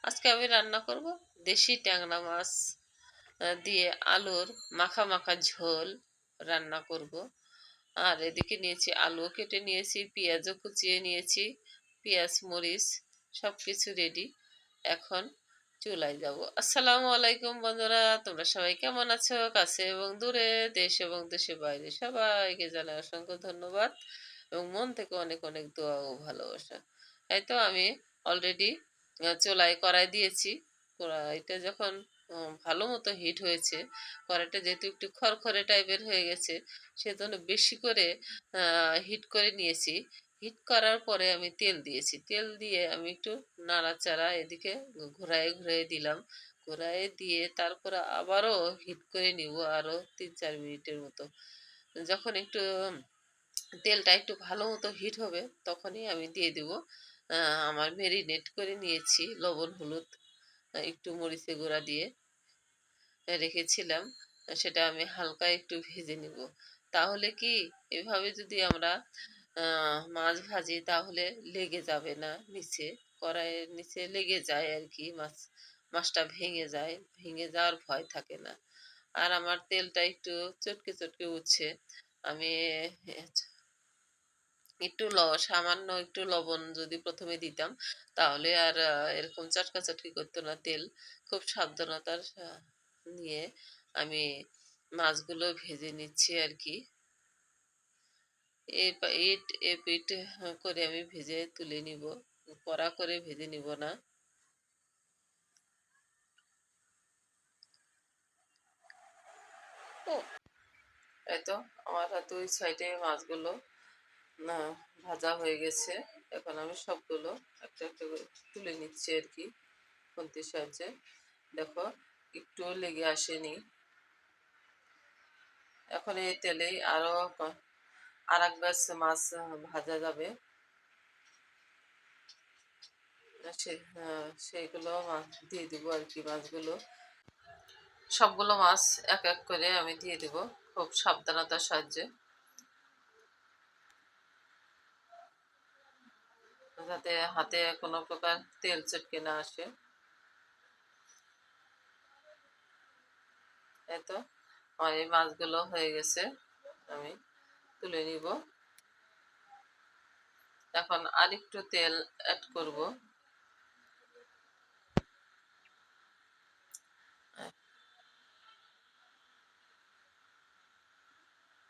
আজকে আমি রান্না করব দেশি ট্যাংরা মাছ দিয়ে আলুর মাখা মাখা ঝোল রান্না করব। আর এদিকে নিয়েছি আলুও কেটে নিয়েছি, পেঁয়াজও কুচিয়ে নিয়েছি, পেঁয়াজ মরিচ সব কিছু রেডি। এখন চুলায় যাব। আসসালামু আলাইকুম বন্ধুরা, তোমরা সবাই কেমন আছো? কাছে এবং দূরে, দেশ এবং দেশের বাইরে সবাইকে জানাই অসংখ্য ধন্যবাদ এবং মন থেকে অনেক অনেক দোয়া ও ভালোবাসা। এই তো আমি অলরেডি চুলায় কড়াই দিয়েছি। কড়াইটা যখন ভালো মতো হিট হয়েছে, কড়াইটা যেহেতু একটু খড়খড়ে টাইপের হয়ে গেছে, সেজন্য বেশি করে হিট করে নিয়েছি। হিট করার পরে আমি তেল দিয়েছি, তেল দিয়ে আমি একটু নাড়াচাড়া এদিকে ঘোরায় ঘুরিয়ে দিলাম। ঘোরায় দিয়ে তারপরে আবারও হিট করে নিব আরও 3-4 মিনিটের মতো। যখন একটু তেলটা একটু ভালো মতো হিট হবে তখনই আমি দিয়ে দেব আমার মেরিনেট করে নিয়েছি লবণ হলুদ একটু মরিচের গুঁড়া দিয়ে রেখেছিলাম, সেটা আমি হালকা একটু ভেজে নিব। তাহলে কি, এভাবে যদি আমরা মাছ ভাজি তাহলে লেগে যাবে না নিচে, কড়াইয়ের নিচে লেগে যায় আর কি, মাছটা ভেঙে যায়, ভেঙে যাওয়ার ভয় থাকে না। আর আমার তেলটা একটু চটকে চটকে উঠছে। আমি একটু সামান্য একটু লবণ যদি প্রথমে দিতাম তাহলে আর এরকম চটকা চটকি করতো না তেল। খুব সাবধানতার নিয়ে আমি মাছগুলো ভেজে নিচ্ছি আর কি। এট এপিট করে আমি ভেজে তুলে নিব, কড়া করে ভেজে নিব না। এই তো আমার দুই সাইডে মাছগুলো না ভাজা হয়ে গেছে। এখন আমি সবগুলো একটা একটা করে তুলে নিচ্ছি আর কি খুন্তির সাহায্যে। দেখো, একটুও লেগে আসেনি। এখন এই তেলেই আরো আর এক ব্যাচ মাছ ভাজা যাবে। সেইগুলো দিয়ে দিব আর কি। মাছগুলো সবগুলো মাছ এক এক করে আমি দিয়ে দিব খুব সাবধানতার সাহায্যে, যাতে হাতে কোনো প্রকার তেল চটকে না আসে। এই তো আমার এই মাছগুলো হয়ে গেছে, আমি তুলে নিব। এখন আরেকটু তেল অ্যাড করব।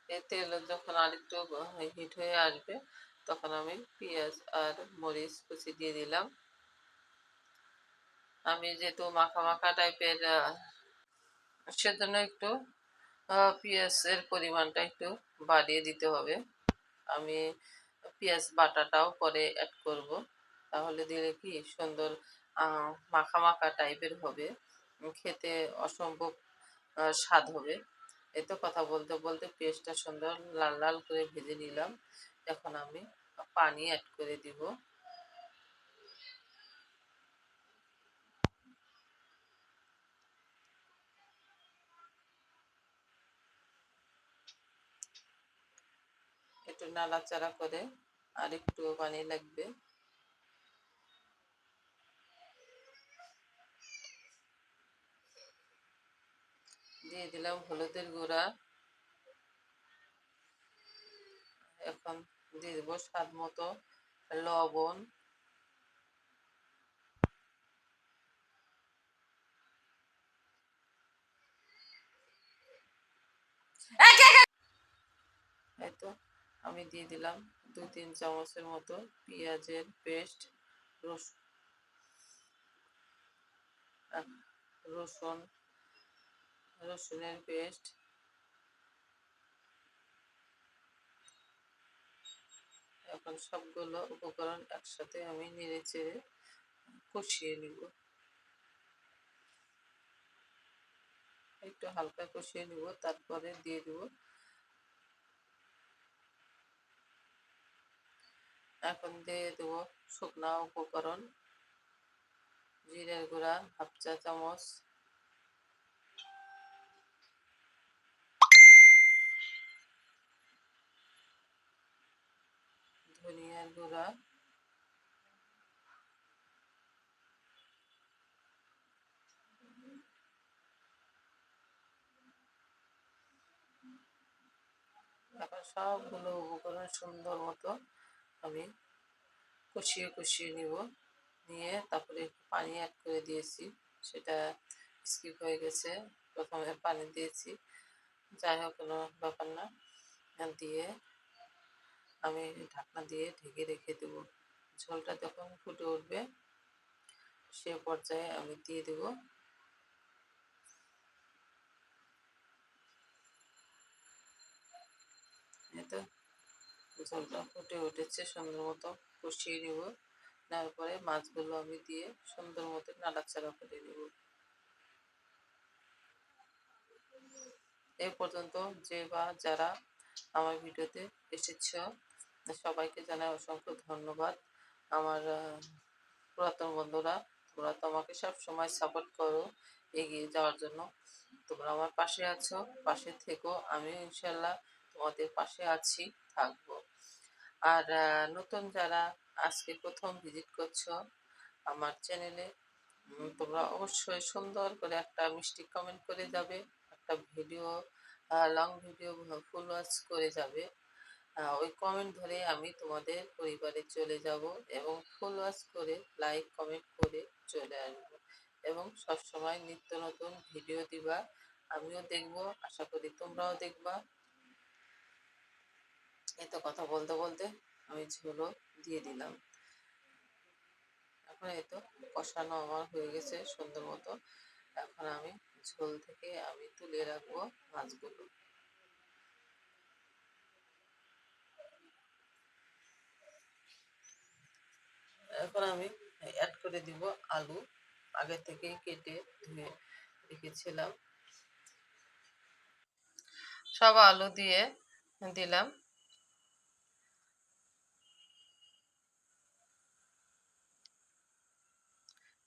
এই তেল যখন আরেকটু হিট হয়ে আসবে তখন আমি পেঁয়াজ আর মরিচ কুচি দিয়ে দিলাম। আমি যেহেতু মাখা মাখা টাইপের, সেজন্য একটু পেঁয়াজের পরিমাণটা একটু বাড়িয়ে দিতে হবে। আমি পেঁয়াজ বাটাটাও পরে অ্যাড করব, তাহলে দিলে কি সুন্দর মাখা মাখা টাইপের হবে, খেতে অসম্ভব স্বাদ হবে। এই তো কথা বলতে বলতে পেঁয়াজটা সুন্দর লাল লাল করে ভেজে নিলাম। এখন আমি পানি অ্যাড করে দিব। একটু নাড়াচাড়া করে, আর একটু পানি লাগবে। দিয়ে দিলাম হলুদের গুঁড়া। এখন দিয়ে দেবো স্বাদ মতো লবণ। এই তো আমি দিয়ে দিলাম 2-3 চামচের মতো পেঁয়াজের পেস্ট, রসুন রসুনের পেস্ট। এখন সবগুলো উপকরণ একসাথে আমি নেড়ে চেড়ে কষিয়ে নিব। একটু হালকা কষিয়ে নিব, তারপরে দিয়ে দেব। এখন দিয়ে দেব শুকনা উপকরণ, জিরের গুঁড়া 1/2 চা চামচ, ধনিয়ার গুঁড়া, সবগুলো উপকরণ সুন্দর মতো আমি কষিয়ে কষিয়ে নিব। নিয়ে তারপরে একটু পানি অ্যাড করে দিয়েছি, সেটা স্কিপ হয়ে গেছে, প্রথমে পানি দিয়েছি, যাই হোক কোনো ব্যাপার না। দিয়ে আমি ঢাকনা দিয়ে ঢেকে রেখে দেব। ঝোলটা যখন ফুটে উঠবে সে পর্যায়ে আমি দিয়ে দেব এতো ঝোলটা ফুটে উঠেছে, সুন্দর মতো কষিয়ে নেব। তারপরে মাছগুলো আমি দিয়ে সুন্দর মতো নাড়াচাড়া করে নেব। এ পর্যন্ত যে বা যারা আমার ভিডিওতে এসেছ সবাইকে জানাই অসংখ্য ধন্যবাদ। আমার পুরাতন বন্ধুরা, তোমরা তো আমাকে সব সময় সাপোর্ট করো এগিয়ে যাওয়ার জন্য। তোমরা আমার পাশে আছো, পাশে থেকো, আমি ইনশাল্লাহ তোমাদের পাশে আছি, থাকবো। আর নতুন যারা আজকে প্রথম ভিজিট করছো আমার চ্যানেলে, তোমরা অবশ্যই সুন্দর করে একটা মিষ্টি কমেন্ট করে যাবে, একটা video long video full watch করে যাবে। ওই কমেন্ট ধরে আমি তোমাদের পরিবারে চলে যাব এবং ফুল ওয়াচ করে লাইক কমেন্ট করে চলে আসবো এবং সবসময় নিত্য নতুন ভিডিও দিবা, আমিও দেখব, আশা করি তোমরাও দেখবা। এই তো কথা বলতে বলতে আমি ঝোলও দিয়ে দিলাম। এখন এই তো কষানো আমার হয়ে গেছে সুন্দর মতো। এখন আমি ঝোল থেকে আমি তুলে রাখবো মাছগুলো। এখন আমি অ্যাড করে দিব আলু, আগে থেকে কেটে ধুয়ে রেখেছিলাম, সব আলু দিয়ে দিলাম।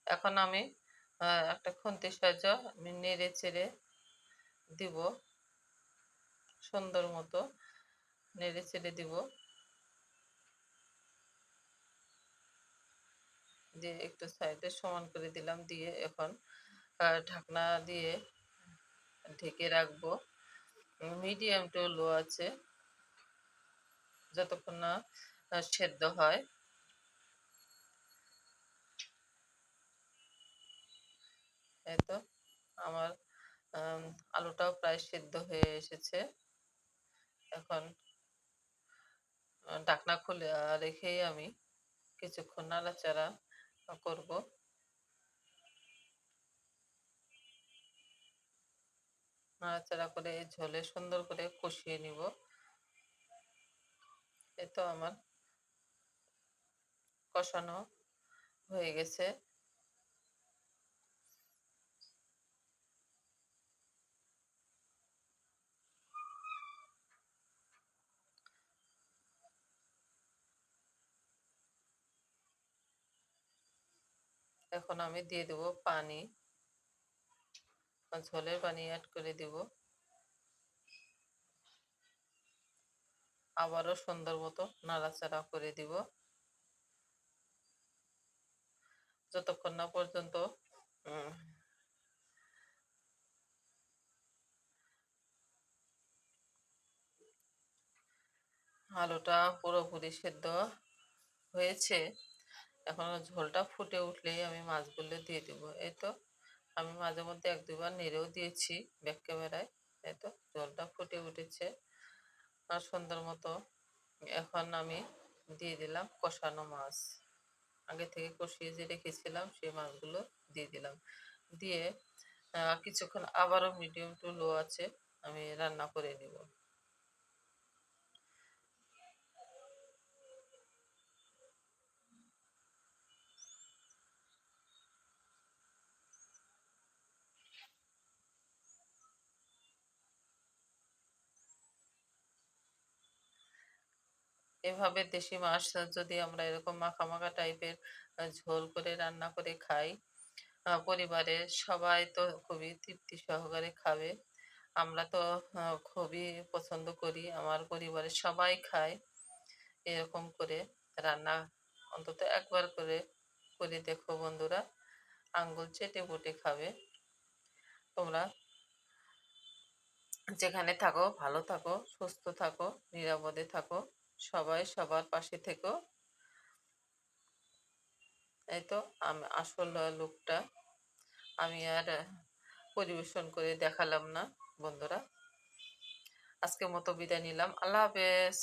এখন আমি একটা খুন্তির সাহায্যে আমি নেড়ে চেড়ে দিব, সুন্দর মতো নেড়ে চেড়ে দিব। দিয়ে একটু সাইডে সমান করে দিলাম, দিয়ে এখন ঢাকনা দিয়ে ঢেকে রাখবো মিডিয়াম টু লো আছে, যতক্ষণ না সেদ্ধ হয়। এই তো আমার আলুটাও প্রায় সেদ্ধ হয়ে এসেছে। এখন ঢাকনা খুলে রেখেই আমি কিছুক্ষণ নাড়াচাড়া করব। নাড়াচাড়া করে ঝোলে সুন্দর করে কষিয়ে নিব। এই তো আমার কষানো হয়ে গেছে। এখন আমি দিয়ে দেব পানি, ঝোলের পানি অ্যাড করে দেব। আবারও সুন্দর মতো নাড়াচাড়া করে দিব যতক্ষণ না পর্যন্ত আলুটা পুরোপুরি সেদ্ধ হয়েছে। এখন ঝোলটা ফুটে উঠলেই আমি মাছগুলো দিয়ে দেব। এই তো আমি মাঝে মধ্যে এক দুবার নেড়েও দিয়েছি ব্যাক ক্যামেরায়। এই তো ঝোলটা ফুটে উঠেছে আর সুন্দর মতো। এখন আমি দিয়ে দিলাম কষানো মাছ, আগে থেকে কষিয়ে যে রেখেছিলাম সেই মাছগুলো দিয়ে দিলাম। দিয়ে কিছুক্ষণ আবারও মিডিয়াম টু লো আছে আমি রান্না করে নেব। এভাবে দেশি মাছ যদি আমরা এরকম মাখা মাখা টাইপের ঝোল করে রান্না করে খাই, পরিবারের সবাই তো খুবই তৃপ্তি সহকারে খাবে। আমরা তো খুবই পছন্দ করি, আমার পরিবারের সবাই খায়। এরকম করে রান্না অন্তত একবার করে করে দেখো বন্ধুরা, আঙ্গুল চেটে পুটে খাবে তোমরা। যেখানে থাকো ভালো থাকো, সুস্থ থাকো, নিরাপদে থাকো, সবাই সবার পাশে থেকো। এই তো আমি আসল লুকটা আমি আর পরিবেশন করে দেখালাম না বন্ধুরা। আজকের মতো বিদায় নিলাম। আল্লাহ হাফেজ।